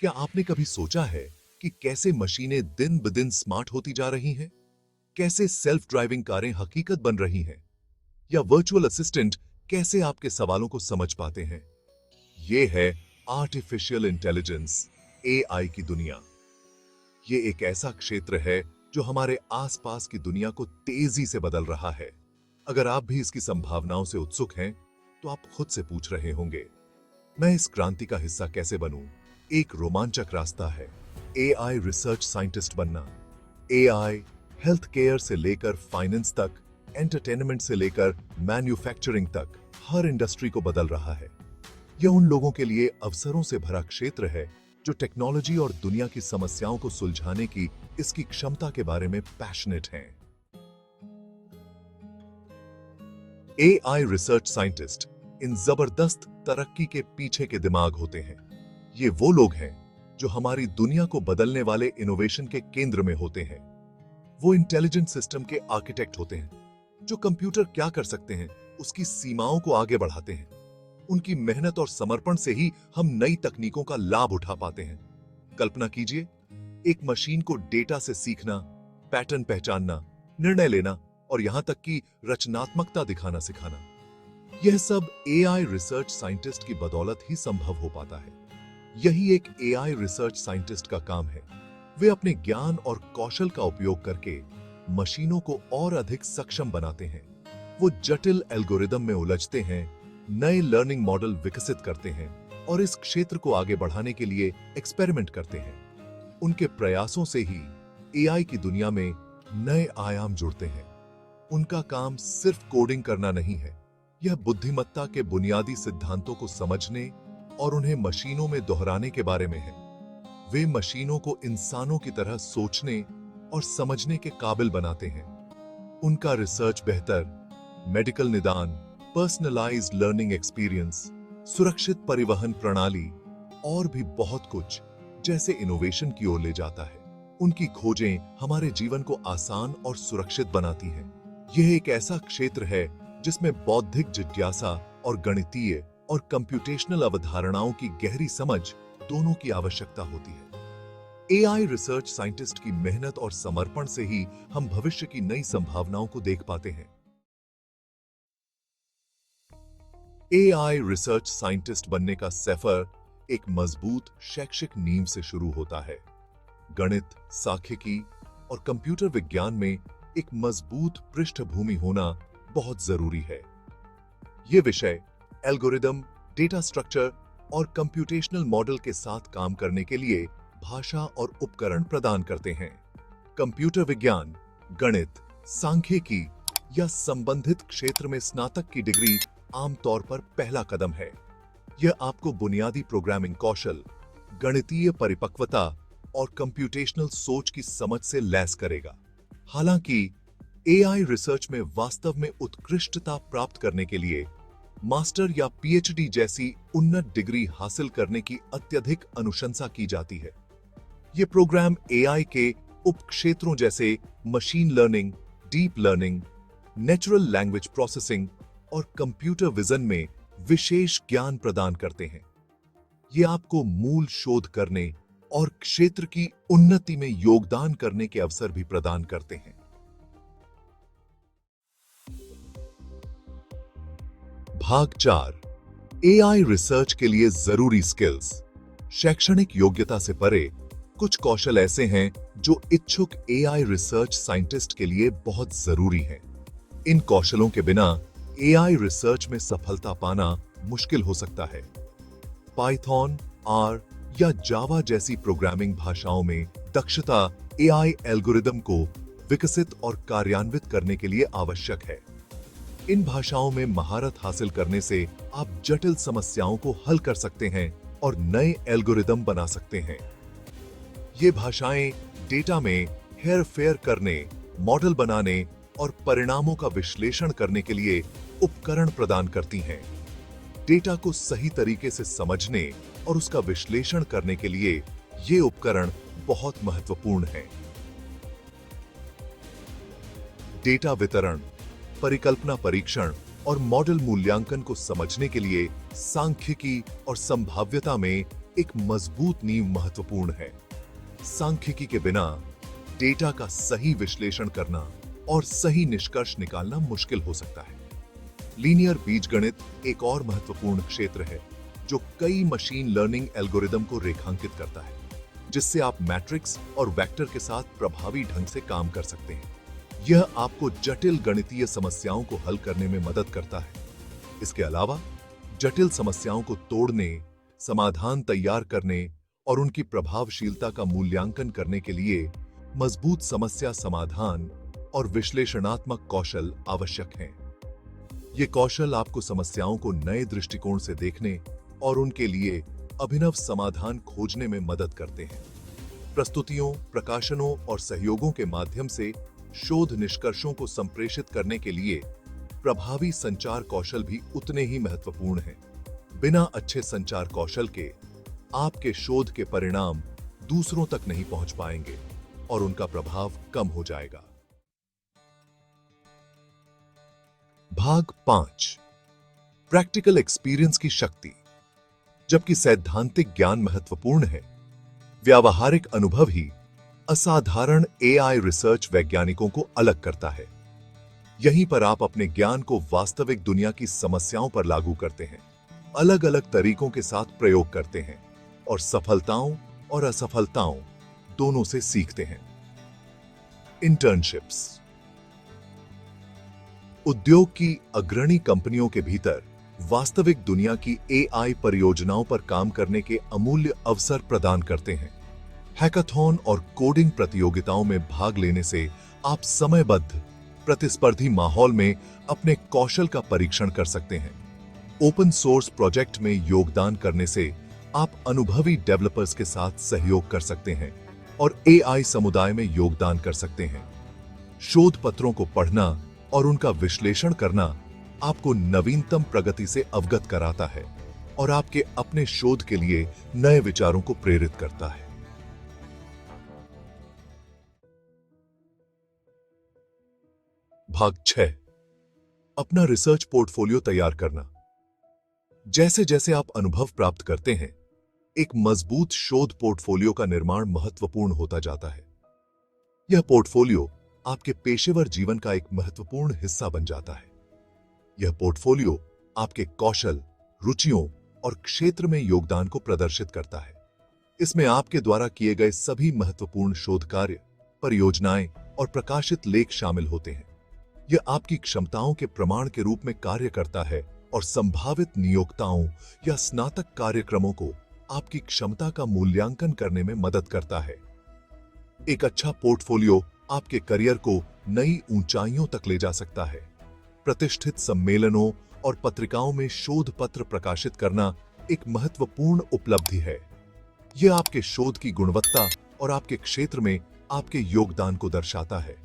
क्या आपने कभी सोचा है कि कैसे मशीनें दिन ब दिन स्मार्ट होती जा रही हैं? कैसे सेल्फ ड्राइविंग कारें हकीकत बन रही हैं? या वर्चुअल असिस्टेंट कैसे आपके सवालों को समझ पाते हैं? ये है आर्टिफिशियल इंटेलिजेंस, एआई की दुनिया। ये एक ऐसा क्षेत्र है जो हमारे आसपास की दुनिया को तेजी से बदल रहा है। अगर आप भी इसकी संभावनाओं से उत्सुक हैं, तो आप खुद से पूछ रहे होंगे, मैं इस क्रांति का हिस्सा कैसे बनूं? एक रोमांचक रास्ता है एआई रिसर्च साइंटिस्ट बनना। एआई हेल्थ केयर से लेकर फाइनेंस तक, एंटरटेनमेंट से लेकर मैन्युफैक्चरिंग तक हर इंडस्ट्री को बदल रहा है। यह उन लोगों के लिए अवसरों से भरा क्षेत्र है जो टेक्नोलॉजी और दुनिया की समस्याओं को सुलझाने की इसकी क्षमता के बारे में पैशनेट हैं। एआई रिसर्च साइंटिस्ट इन जबरदस्त तरक्की के पीछे के दिमाग होते हैं। ये वो लोग हैं जो हमारी दुनिया को बदलने वाले इनोवेशन के केंद्र में होते हैं। वो इंटेलिजेंट सिस्टम के आर्किटेक्ट होते हैं जो कंप्यूटर क्या कर सकते हैं उसकी सीमाओं को आगे बढ़ाते हैं। उनकी मेहनत और समर्पण से ही हम नई तकनीकों का लाभ उठा पाते हैं। कल्पना कीजिए, एक मशीन को डेटा से सीखना, पैटर्न पहचानना, निर्णय लेना और यहां तक कि रचनात्मकता दिखाना सिखाना। यह सब एआई रिसर्च साइंटिस्ट की बदौलत ही संभव हो पाता है। यही एक एआई रिसर्च साइंटिस्ट का काम है। वे अपने ज्ञान और कौशल का उपयोग करके मशीनों को और अधिक सक्षम बनाते हैं। वो जटिल एल्गोरिदम में उलझते हैं, नए लर्निंग मॉडल विकसित करते हैं और इस क्षेत्र को आगे बढ़ाने के लिए एक्सपेरिमेंट करते हैं। उनके प्रयासों से ही एआई की दुनिया में नए आयाम जुड़ते हैं। उनका काम सिर्फ कोडिंग करना नहीं है, यह बुद्धिमत्ता के बुनियादी सिद्धांतों को समझने और उन्हें मशीनों में दोहराने के बारे में है। वे मशीनों को इंसानों की तरह सोचने और समझने के काबिल बनाते हैं। उनका रिसर्च बेहतर मेडिकल निदान, पर्सनलाइज्ड लर्निंग एक्सपीरियंस, सुरक्षित परिवहन प्रणाली और भी बहुत कुछ जैसे इनोवेशन की ओर ले जाता है। उनकी खोजें हमारे जीवन को आसान और सुरक्षित बनाती हैं। यह एक ऐसा क्षेत्र है जिसमें बौद्धिक जिज्ञासा और गणितीय और कंप्यूटेशनल अवधारणाओं की गहरी समझ दोनों की आवश्यकता होती है। एआई रिसर्च साइंटिस्ट की मेहनत और समर्पण से ही हम भविष्य की नई संभावनाओं को देख पाते हैं। एआई रिसर्च साइंटिस्ट बनने का सफर एक मजबूत शैक्षिक नींव से शुरू होता है। गणित, सांख्यिकी और कंप्यूटर विज्ञान में एक मजबूत पृष्ठभूमि होना बहुत जरूरी है। ये विषय एल्गोरिदम, डेटा स्ट्रक्चर और कंप्यूटेशनल मॉडल के साथ काम करने के लिए भाषा और उपकरण प्रदान करते हैं। कंप्यूटर विज्ञान, गणित, सांख्यिकी या संबंधित क्षेत्र में स्नातक की डिग्री आमतौर पर पहला कदम है। यह आपको बुनियादी प्रोग्रामिंग कौशल, गणितीय परिपक्वता और कंप्यूटेशनल सोच की समझ से लैस करेगा। हालांकि एआई रिसर्च में वास्तव में उत्कृष्टता प्राप्त करने के लिए मास्टर या पीएचडी जैसी उन्नत डिग्री हासिल करने की अत्यधिक अनुशंसा की जाती है। ये प्रोग्राम एआई के उपक्षेत्रों जैसे machine learning, deep learning, natural language processing और कंप्यूटर विजन में विशेष ज्ञान प्रदान करते हैं। ये आपको मूल शोध करने और क्षेत्र की उन्नति में योगदान करने के अवसर भी प्रदान करते हैं। भाग 4, एआई रिसर्च के लिए जरूरी स्किल्स। शैक्षणिक योग्यता से परे कुछ कौशल ऐसे हैं जो इच्छुक एआई रिसर्च साइंटिस्ट के लिए बहुत जरूरी हैं। इन कौशलों के बिना एआई रिसर्च में सफलता पाना मुश्किल हो सकता है। पाइथन, आर या जावा जैसी प्रोग्रामिंग भाषाओं में दक्षता एआई एल्गोरिदम को विकसित और कार्यान्वित करने के लिए आवश्यक है। इन भाषाओं में महारत हासिल करने से आप जटिल समस्याओं को हल कर सकते हैं और नए एल्गोरिदम बना सकते हैं। ये भाषाएं डेटा में हेरफेर करने, मॉडल बनाने और परिणामों का विश्लेषण करने के लिए उपकरण प्रदान करती हैं। डेटा को सही तरीके से समझने और उसका विश्लेषण करने के लिए ये उपकरण बहुत महत्वपूर्ण हैं। डेटा वितरण, परिकल्पना परीक्षण और मॉडल मूल्यांकन को समझने के लिए सांख्यिकी और संभाव्यता में एक मजबूत नींव महत्वपूर्ण है। सांख्यिकी के बिना डेटा का सही विश्लेषण करना और सही निष्कर्ष निकालना मुश्किल हो सकता है। लीनियर बीजगणित एक और महत्वपूर्ण क्षेत्र है जो कई मशीन लर्निंग एल्गोरिदम को रेखांकित करता है, जिससे आप मैट्रिक्स और वेक्टर के साथ प्रभावी ढंग से काम कर सकते हैं। यह आपको जटिल गणितीय समस्याओं को हल करने में मदद करता है। इसके अलावा जटिल समस्याओं को तोड़ने, समाधान तैयार करने और उनकी प्रभावशीलता का मूल्यांकन करने के लिए मजबूत समस्या समाधान और विश्लेषणात्मक कौशल आवश्यक हैं। ये कौशल आपको समस्याओं को नए दृष्टिकोण से देखने और उनके लिए अभिनव समाधान खोजने में मदद करते हैं। प्रस्तुतियों, प्रकाशनों और सहयोगों के माध्यम से शोध निष्कर्षों को संप्रेषित करने के लिए प्रभावी संचार कौशल भी उतने ही महत्वपूर्ण हैं। बिना अच्छे संचार कौशल के आपके शोध के परिणाम दूसरों तक नहीं पहुंच पाएंगे और उनका प्रभाव कम हो जाएगा। भाग 5, प्रैक्टिकल एक्सपीरियंस की शक्ति। जबकि सैद्धांतिक ज्ञान महत्वपूर्ण है, व्यावहारिक अनुभव ही असाधारण एआई रिसर्च वैज्ञानिकों को अलग करता है। यहीं पर आप अपने ज्ञान को वास्तविक दुनिया की समस्याओं पर लागू करते हैं, अलग अलग तरीकों के साथ प्रयोग करते हैं और सफलताओं और असफलताओं दोनों से सीखते हैं। इंटर्नशिप्स। उद्योग की अग्रणी कंपनियों के भीतर वास्तविक दुनिया की एआई परियोजनाओं पर काम करने के अमूल्य अवसर प्रदान करते हैं। हैकाथॉन और कोडिंग प्रतियोगिताओं में भाग लेने से आप समयबद्ध प्रतिस्पर्धी माहौल में अपने कौशल का परीक्षण कर सकते हैं। ओपन सोर्स प्रोजेक्ट में योगदान करने से आप अनुभवी डेवलपर्स के साथ सहयोग कर सकते हैं और एआई समुदाय में योगदान कर सकते हैं। शोध पत्रों को पढ़ना और उनका विश्लेषण करना आपको नवीनतम प्रगति से अवगत कराता है और आपके अपने शोध के लिए नए विचारों को प्रेरित करता है। भाग 6, अपना रिसर्च पोर्टफोलियो तैयार करना। जैसे जैसे आप अनुभव प्राप्त करते हैं, एक मजबूत शोध पोर्टफोलियो का निर्माण महत्वपूर्ण होता जाता है। यह पोर्टफोलियो आपके पेशेवर जीवन का एक महत्वपूर्ण हिस्सा बन जाता है। यह पोर्टफोलियो आपके कौशल, रुचियों और क्षेत्र में योगदान को प्रदर्शित करता है। इसमें आपके द्वारा किए गए सभी महत्वपूर्ण शोध कार्य, परियोजनाएं और प्रकाशित लेख शामिल होते हैं। यह आपकी क्षमताओं के प्रमाण के रूप में कार्य करता है और संभावित नियोक्ताओं या स्नातक कार्यक्रमों को आपकी क्षमता का मूल्यांकन करने में मदद करता है। एक अच्छा पोर्टफोलियो आपके करियर को नई ऊंचाइयों तक ले जा सकता है। प्रतिष्ठित सम्मेलनों और पत्रिकाओं में शोध पत्र प्रकाशित करना एक महत्वपूर्ण उपलब्धि है। यह आपके शोध की गुणवत्ता और आपके क्षेत्र में आपके योगदान को दर्शाता है।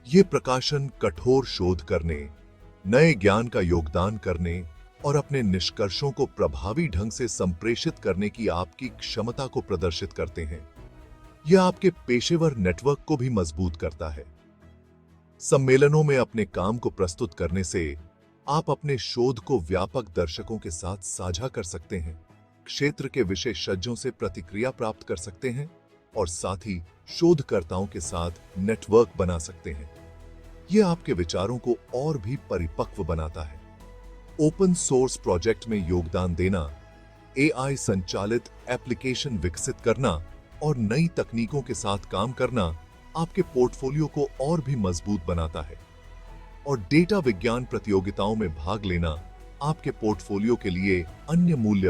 ये प्रकाशन कठोर शोध करने, नए ज्ञान का योगदान करने और अपने निष्कर्षों को प्रभावी ढंग से संप्रेषित करने की आपकी क्षमता को प्रदर्शित करते हैं। यह आपके पेशेवर नेटवर्क को भी मजबूत करता है। सम्मेलनों में अपने काम को प्रस्तुत करने से आप अपने शोध को व्यापक दर्शकों के साथ साझा कर सकते हैं, क्षेत्र के विशेषज्ञों से प्रतिक्रिया प्राप्त कर सकते हैं और साथ ही शोधकर्ताओं के साथ नेटवर्क बना सकते हैं। यह आपके विचारों को और भी परिपक्व बनाता है। ओपन सोर्स प्रोजेक्ट में योगदान देना, एआई संचालित एप्लीकेशन विकसित करना और नई तकनीकों के साथ काम करना आपके पोर्टफोलियो को और भी मजबूत बनाता है। और डेटा विज्ञान प्रतियोगिताओं में भाग लेना आपके पोर्टफोलियो के लिए अन्य मूल्य